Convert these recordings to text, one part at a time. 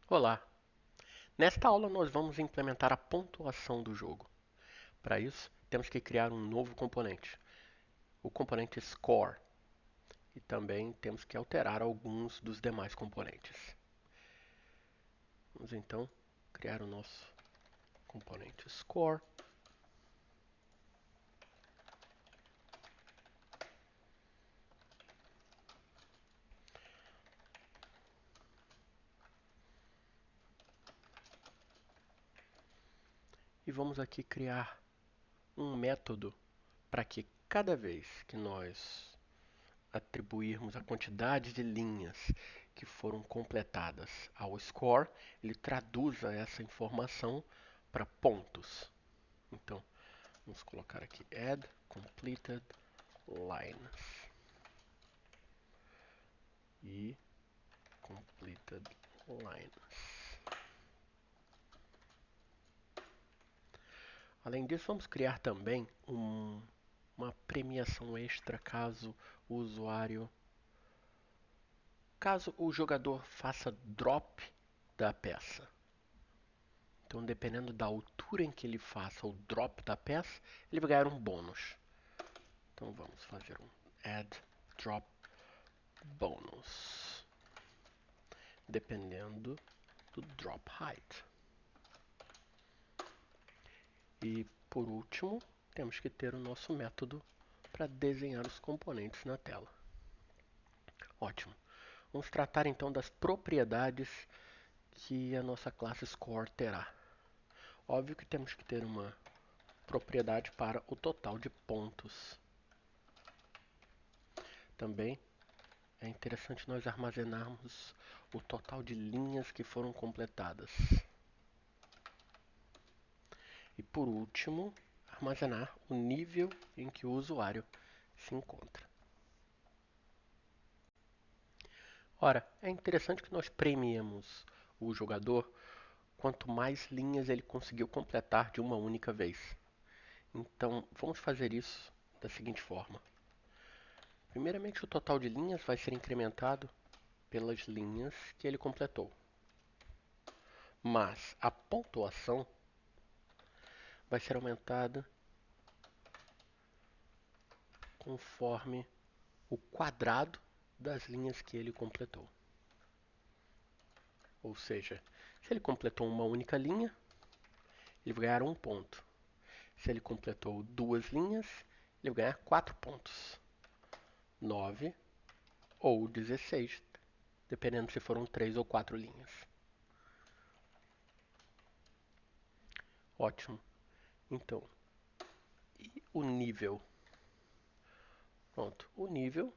Olá! Nesta aula nós vamos implementar a pontuação do jogo. Para isso, temos que criar um novo componente, o componente score, e também temos que alterar alguns dos demais componentes. Vamos então criar o nosso componente score. E vamos aqui criar um método para que cada vez que nós atribuirmos a quantidade de linhas que foram completadas ao score, ele traduza essa informação para pontos. Então, vamos colocar aqui add completed lines e completed lines. Além disso, vamos criar também uma premiação extra caso o jogador faça drop da peça. Então, dependendo da altura em que ele faça o drop da peça, ele vai ganhar um bônus. Então, vamos fazer um add drop bonus, dependendo do drop height. E por último, temos que ter o nosso método para desenhar os componentes na tela. Ótimo. Vamos tratar então das propriedades que a nossa classe score terá. Óbvio que temos que ter uma propriedade para o total de pontos. Também é interessante nós armazenarmos o total de linhas que foram completadas. E por último, armazenar o nível em que o usuário se encontra. Ora, é interessante que nós premiemos o jogador quanto mais linhas ele conseguiu completar de uma única vez. Então, vamos fazer isso da seguinte forma. Primeiramente, o total de linhas vai ser incrementado pelas linhas que ele completou. Mas a pontuação vai ser aumentada conforme o quadrado das linhas que ele completou. Ou seja, se ele completou uma única linha, ele vai ganhar um ponto. Se ele completou duas linhas, ele vai ganhar 4 pontos. 9 ou 16, dependendo se foram 3 ou 4 linhas. Ótimo. Então, e o nível? Pronto, o nível,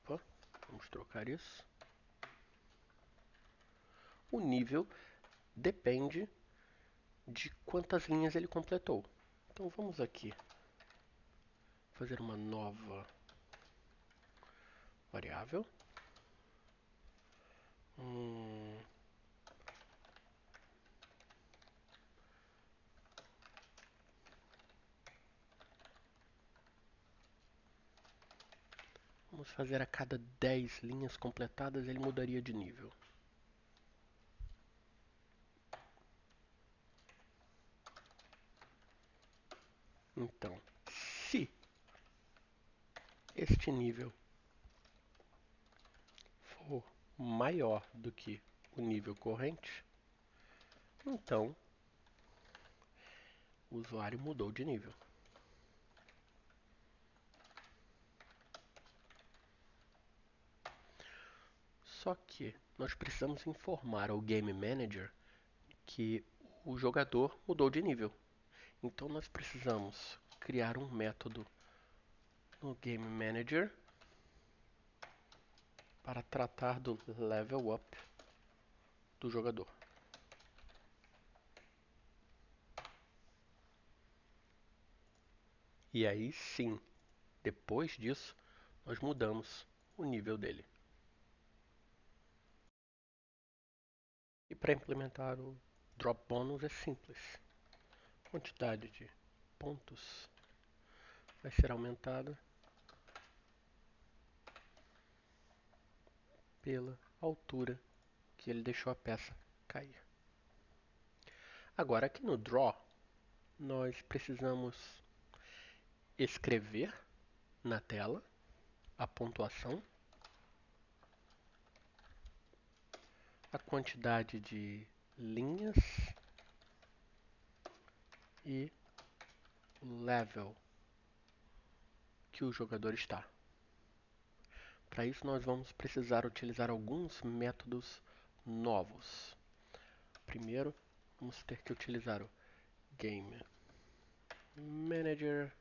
opa, vamos trocar isso. O nível depende de quantas linhas ele completou. Então vamos aqui fazer uma nova variável. Vamos fazer a cada 10 linhas completadas, ele mudaria de nível. Então, se este nível for maior do que o nível corrente, então o usuário mudou de nível. Só que nós precisamos informar ao Game Manager que o jogador mudou de nível. Então nós precisamos criar um método no Game Manager para tratar do level up do jogador. E aí sim, depois disso, nós mudamos o nível dele. E para implementar o drop bonus é simples. A quantidade de pontos vai ser aumentada pela altura que ele deixou a peça cair. Agora aqui no Draw, nós precisamos escrever na tela a pontuação, a quantidade de linhas e o level que o jogador está. Para isso nós vamos precisar utilizar alguns métodos novos. Primeiro, vamos ter que utilizar o Game Manager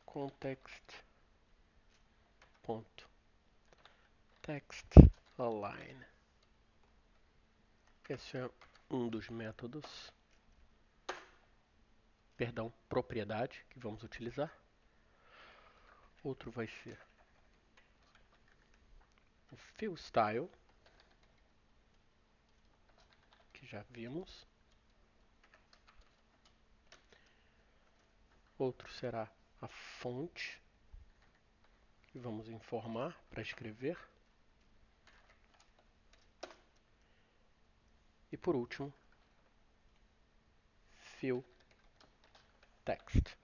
context text align. Esse é um dos métodos, propriedade que vamos utilizar. Outro vai ser o fill style, que já vimos. Outro será a fonte, que vamos informar para escrever. E por último, fill text.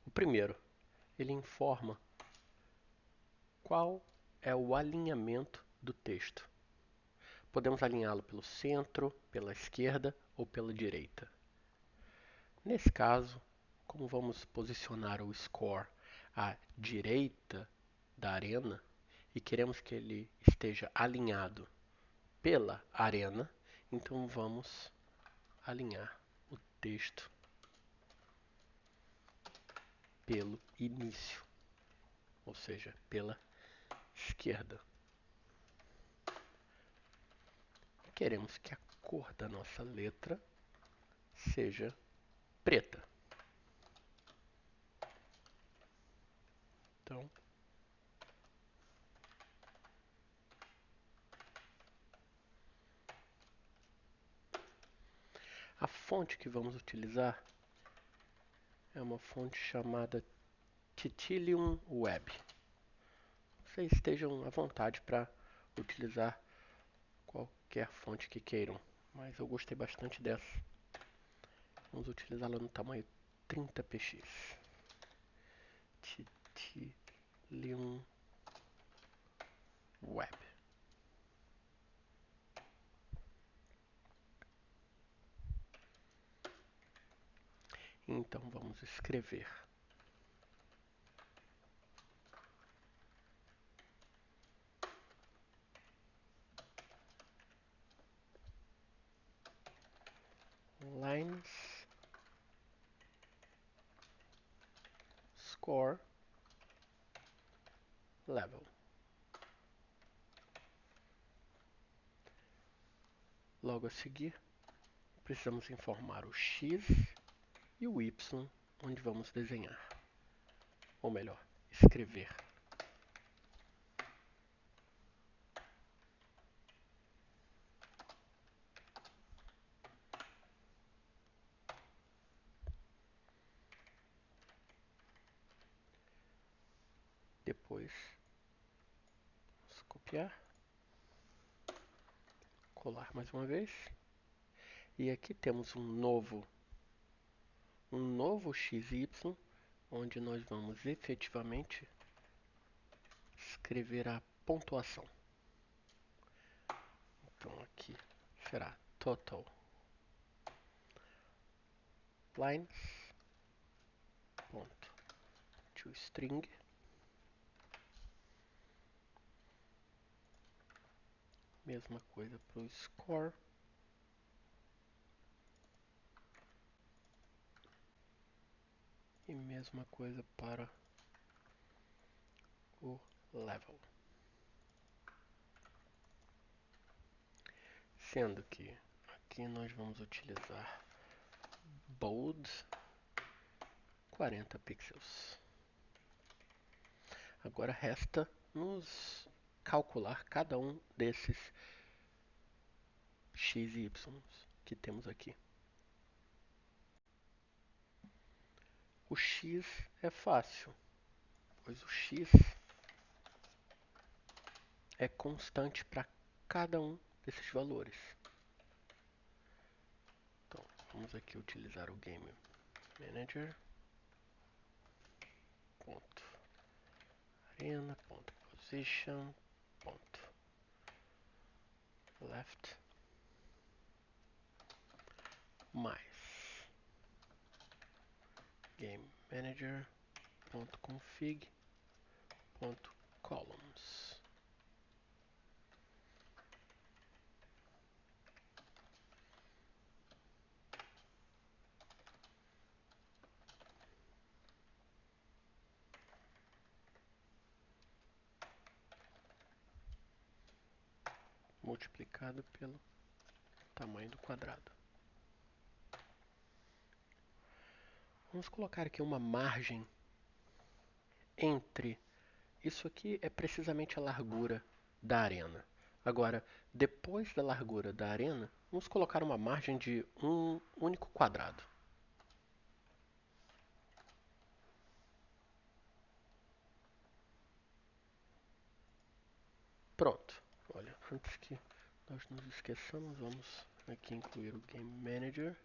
O primeiro, ele informa qual é o alinhamento do texto. Podemos alinhá-lo pelo centro, pela esquerda ou pela direita. Nesse caso, como vamos posicionar o score à direita da arena e queremos que ele esteja alinhado pela arena, então vamos alinhar o texto pelo início, ou seja, pela esquerda. Queremos que a cor da nossa letra seja preta. Então, a fonte que vamos utilizar é uma fonte chamada Titilium Web. Vocês estejam à vontade para utilizar qualquer fonte que queiram, mas eu gostei bastante dessa. Vamos utilizá-la no tamanho 30px. Titilium Web. Então vamos escrever lines score level. Logo a seguir, precisamos informar o x e o y onde vamos desenhar, ou melhor, escrever. Depois, vamos copiar, colar mais uma vez, e aqui temos um novo XY, onde nós vamos efetivamente escrever a pontuação. Então aqui será total lines ponto toString mesma coisa para o score e mesma coisa para o level. Sendo que aqui nós vamos utilizar bold 40 pixels. Agora resta nos calcular cada um desses x e y que temos aqui. O x é fácil, pois o x é constante para cada um desses valores. Então, vamos aqui utilizar o Game Manager. Ponto. Arena. Ponto. Position. Ponto. Left. Mais Game Manager. Ponto. Config. Ponto. Columns. Multiplicado pelo tamanho do quadrado. Vamos colocar aqui uma margem entre. Isso aqui é precisamente a largura da arena. Agora, depois da largura da arena, vamos colocar uma margem de um único quadrado. Pronto. Olha, antes que nós nos esqueçamos, vamos aqui incluir o Game Manager.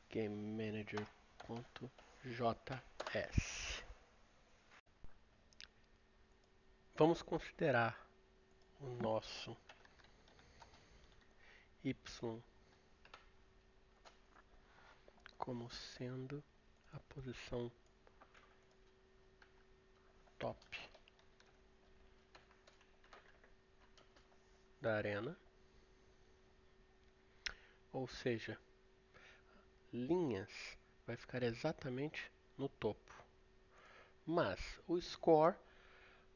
Game Manager.js. Vamos considerar o nosso y como sendo a posição top da arena, ou seja, linhas vai ficar exatamente no topo. Mas o score,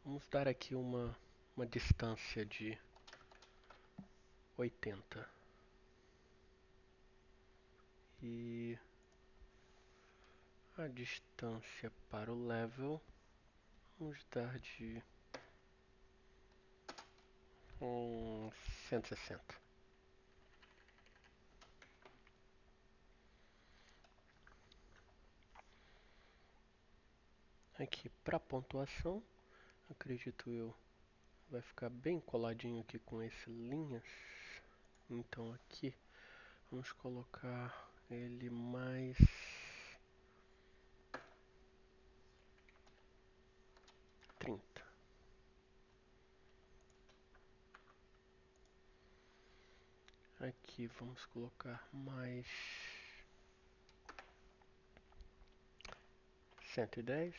vamos dar aqui uma distância de 80. E a distância para o level, vamos dar de 160. Aqui para pontuação, acredito eu, vai ficar bem coladinho aqui com esse linhas. Então aqui vamos colocar ele mais 30. Aqui vamos colocar mais 110.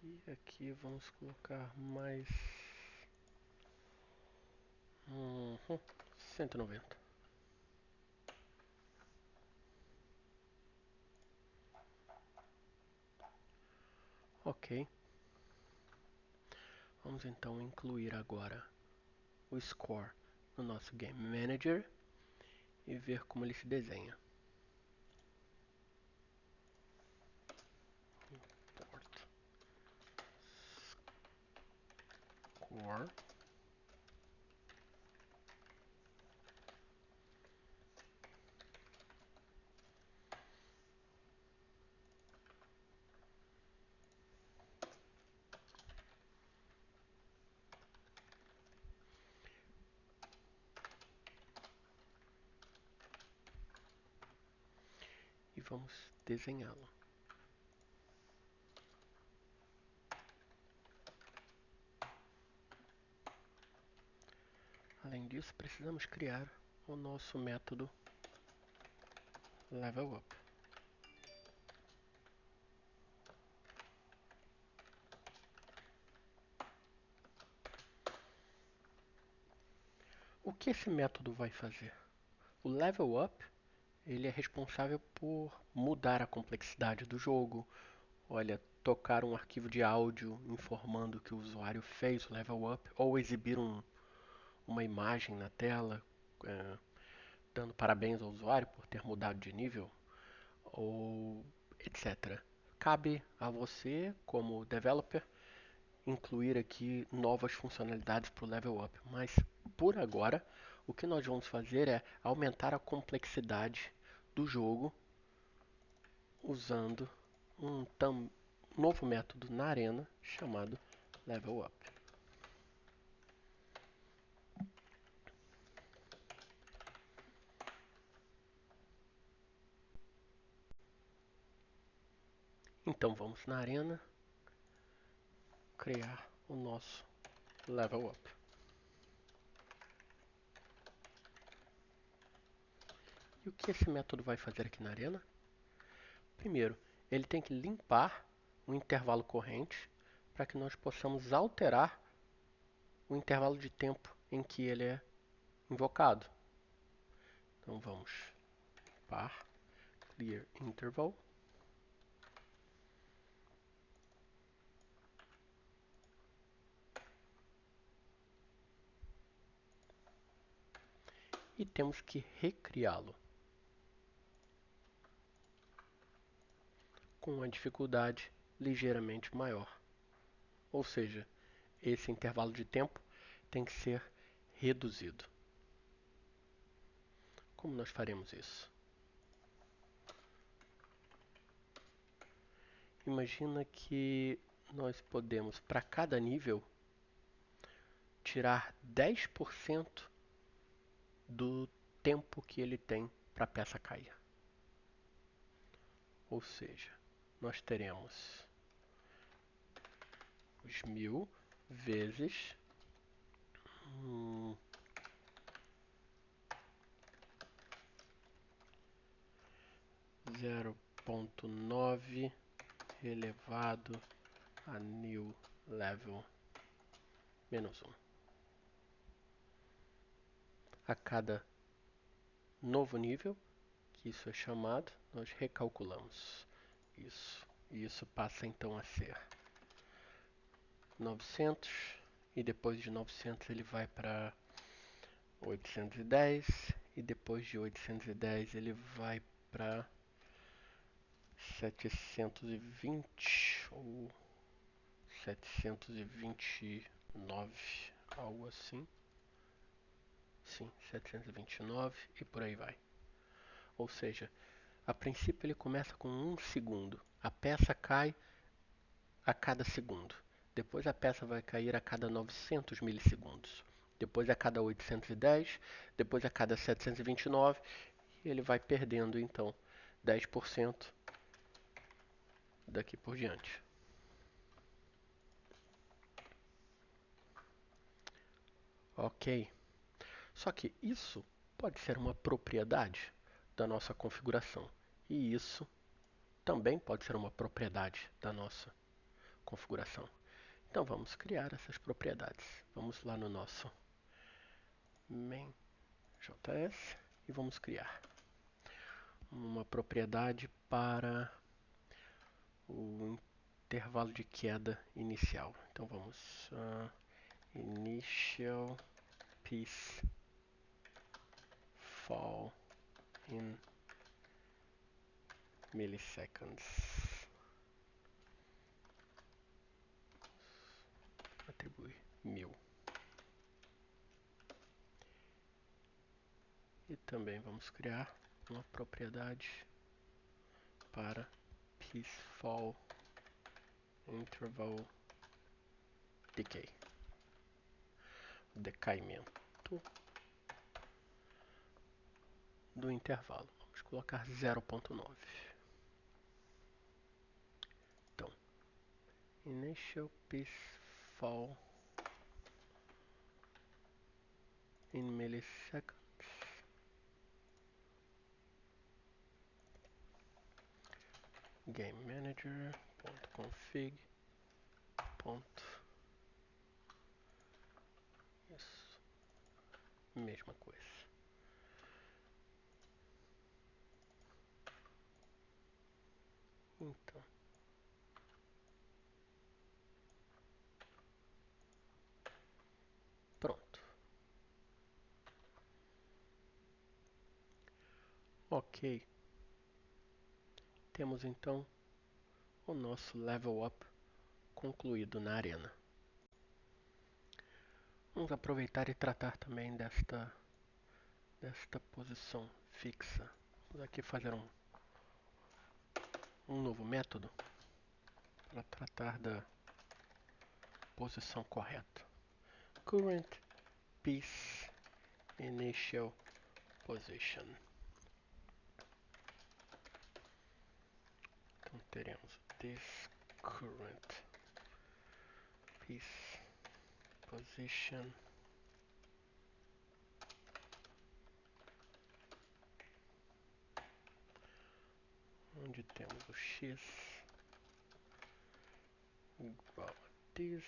E aqui vamos colocar mais 190. Ok. Vamos então incluir agora o score no nosso Game Manager e ver como ele se desenha. Import score. E vamos desenhá-lo. Além disso, precisamos criar o nosso método LevelUp. O que esse método vai fazer? O LevelUp, ele é responsável por mudar a complexidade do jogo. Olha, tocar um arquivo de áudio informando que o usuário fez o level up, ou exibir uma imagem na tela, é, dando parabéns ao usuário por ter mudado de nível, ou etc. Cabe a você, como developer, incluir aqui novas funcionalidades para o level up, mas por agora o O que nós vamos fazer é aumentar a complexidade do jogo usando um novo método na arena chamado Level Up. Então vamos na arena criar o nosso Level Up. E o que esse método vai fazer aqui na arena? Primeiro, ele tem que limpar o intervalo corrente para que nós possamos alterar o intervalo de tempo em que ele é invocado. Então vamos par clear interval e temos que recriá-lo com uma dificuldade ligeiramente maior. Ou seja, esse intervalo de tempo tem que ser reduzido. Como nós faremos isso? Imagina que nós podemos, para cada nível, tirar 10% do tempo que ele tem para a peça cair. Ou seja, nós teremos os 1000 vezes 0,9 elevado a new level menos 1. A cada novo nível, que isso é chamado, nós recalculamos isso. E isso passa então a ser 900 e depois de 900 ele vai para 810 e depois de 810 ele vai para 720 ou 729, algo assim. Sim, 729 e por aí vai. Ou seja, a princípio ele começa com 1 segundo. A peça cai a cada segundo. Depois a peça vai cair a cada 900 milissegundos. Depois a cada 810, depois a cada 729 e ele vai perdendo então 10% daqui por diante. Ok. Só que isso pode ser uma propriedade da nossa configuração. E isso também pode ser uma propriedade da nossa configuração. Então vamos criar essas propriedades. Vamos lá no nosso main.js e vamos criar uma propriedade para o intervalo de queda inicial. Então vamos initial piece fall in milliseconds. Atribuir 1000. E também vamos criar uma propriedade para piece fall interval decay. Decaimento do intervalo. Vamos colocar 0,9. Então, initial piece fall in milliseconds. Game manager.config. Isso, mesma coisa. Então, pronto. Ok. Temos então o nosso level up concluído na arena. Vamos aproveitar e tratar também desta desta posição fixa. Vamos aqui fazer um novo método para tratar da posição correta. Current piece initial position. Então teremos this current piece position onde temos o x igual a this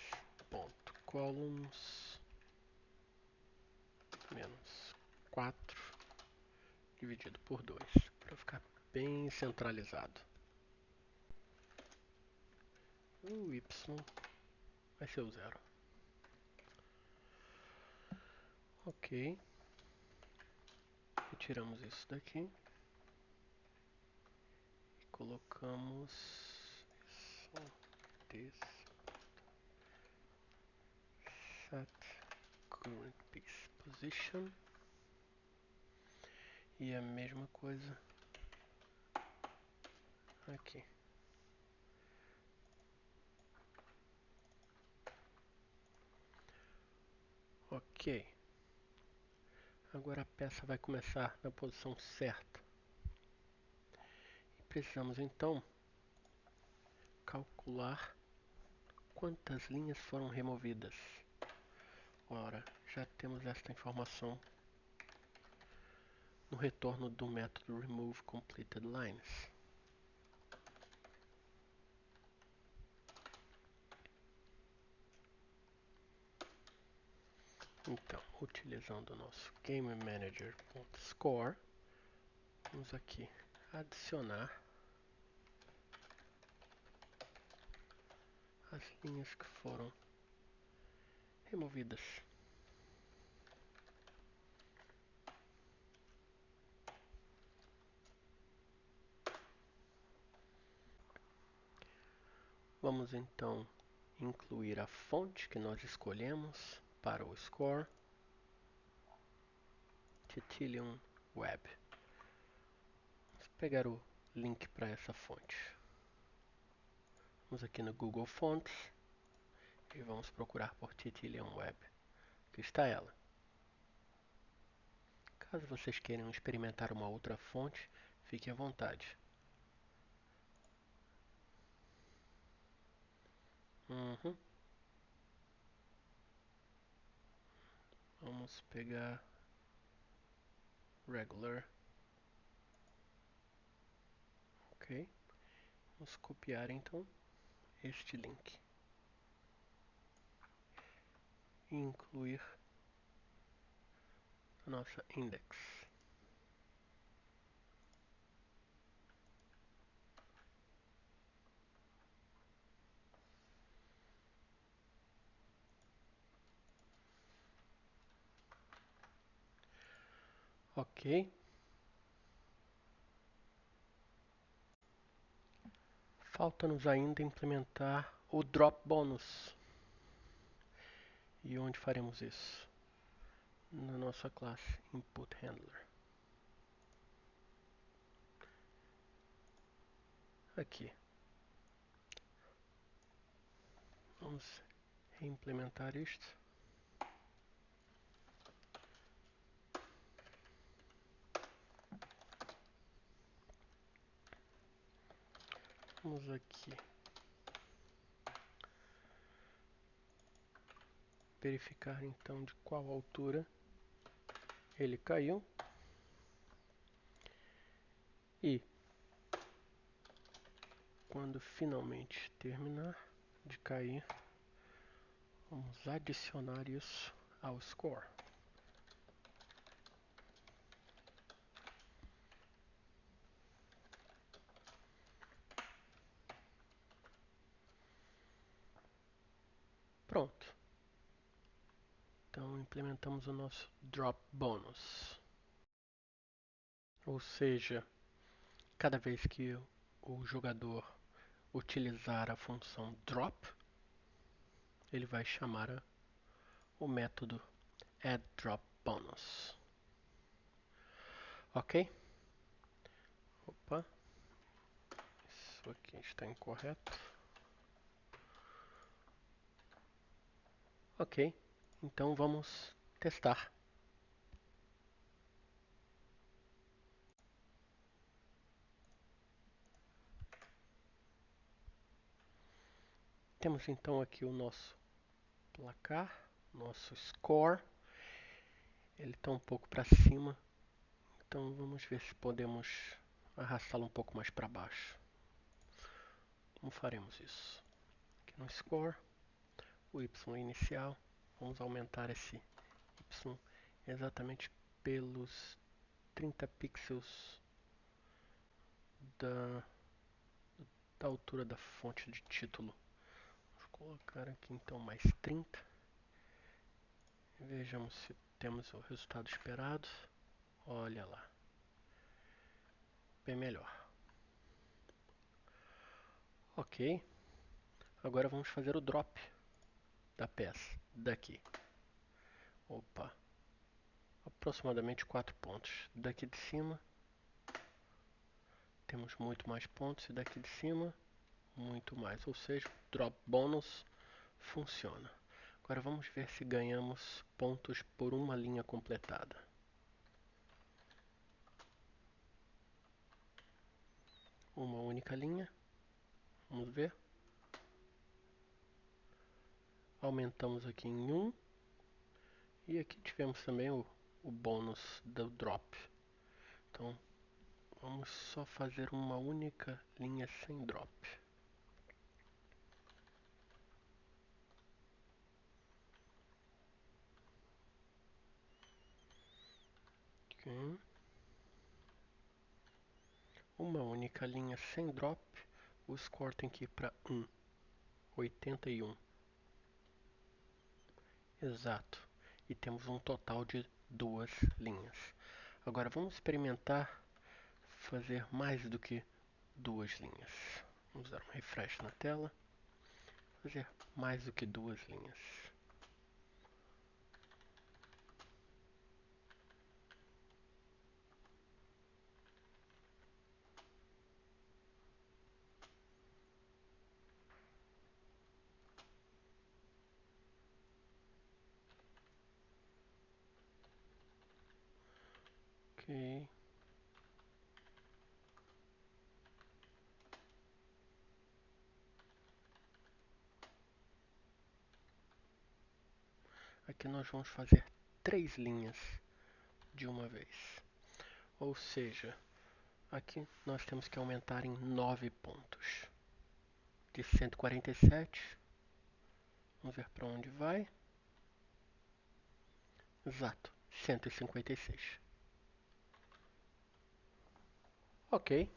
ponto columns menos 4 dividido por 2 para ficar bem centralizado. O y vai ser o 0. Ok. Retiramos isso daqui. E colocamos isso. This set current piece position. E a mesma coisa aqui. Ok. Agora a peça vai começar na posição certa. E precisamos então calcular quantas linhas foram removidas. Ora, já temos esta informação no retorno do método remove completed lines. Então, utilizando o nosso GameManager.score, vamos aqui adicionar as linhas que foram removidas. Vamos então incluir a fonte que nós escolhemos para o score, Titilium Web. Vamos pegar o link para essa fonte. Vamos aqui no Google Fonts e vamos procurar por Titilium Web. Aqui está ela. Caso vocês queiram experimentar uma outra fonte, fiquem à vontade. Vamos pegar regular. Ok. Vamos copiar então este link e incluir a nossa index. Ok. Falta-nos ainda implementar o drop bonus. E onde faremos isso? Na nossa classe input handler. Aqui. Vamos reimplementar isto. Vamos aqui verificar então de qual altura ele caiu. E quando finalmente terminar de cair, vamos adicionar isso ao score. Pronto. Então implementamos o nosso drop bonus. Ou seja, cada vez que o jogador utilizar a função drop, ele vai chamar o método addDropBonus. Ok? Opa, isso aqui está incorreto. Ok, então vamos testar. Temos então aqui o nosso placar, nosso score. Ele está um pouco para cima, então vamos ver se podemos arrastá-lo um pouco mais para baixo. Como faremos isso? Aqui no score, o y inicial, vamos aumentar esse y exatamente pelos 30 pixels da, da altura da fonte de título. Vamos colocar aqui então mais 30. Vejamos se temos o resultado esperado. Olha lá, bem melhor. Ok, agora vamos fazer o drop da peça daqui. Opa, aproximadamente 4 pontos. Daqui de cima temos muito mais pontos e daqui de cima muito mais, ou seja, o drop bônus funciona. Agora vamos ver se ganhamos pontos por uma linha completada. Uma única linha, vamos ver. Aumentamos aqui em 1 e aqui tivemos também o bônus do drop. Então vamos só fazer uma única linha sem drop. Ok. Uma única linha sem drop, o score tem que ir para 1, 81. Exato. E temos um total de 2 linhas. Agora vamos experimentar fazer mais do que 2 linhas. Vamos dar um refresh na tela. Fazer mais do que 2 linhas. Ok. Aqui nós vamos fazer 3 linhas de uma vez. Ou seja, aqui nós temos que aumentar em 9 pontos. De 147, vamos ver para onde vai. Exato, 156. Ok,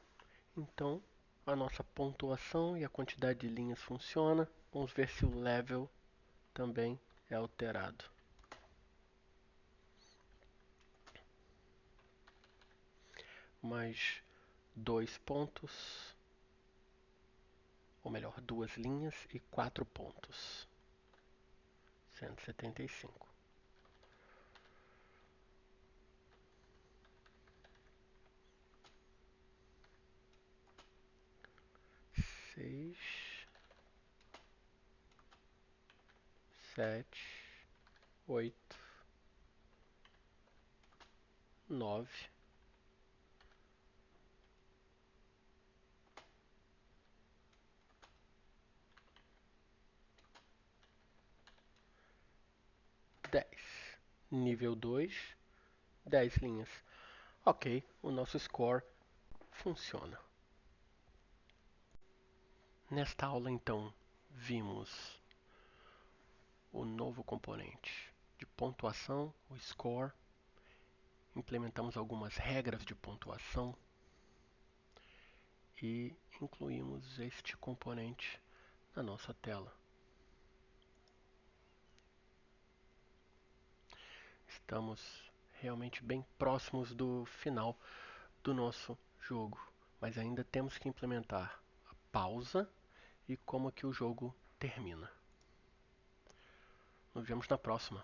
então a nossa pontuação e a quantidade de linhas funciona. Vamos ver se o level também é alterado. Mais 2 pontos, ou melhor, 2 linhas e 4 pontos. 175. 6, 7, 8, 9, 10. Nível 2, 10 linhas. Ok, o nosso score funciona. Nesta aula, então, vimos o novo componente de pontuação, o score. Implementamos algumas regras de pontuação e incluímos este componente na nossa tela. Estamos realmente bem próximos do final do nosso jogo, mas ainda temos que implementar a pausa e como que o jogo termina. Nos vemos na próxima.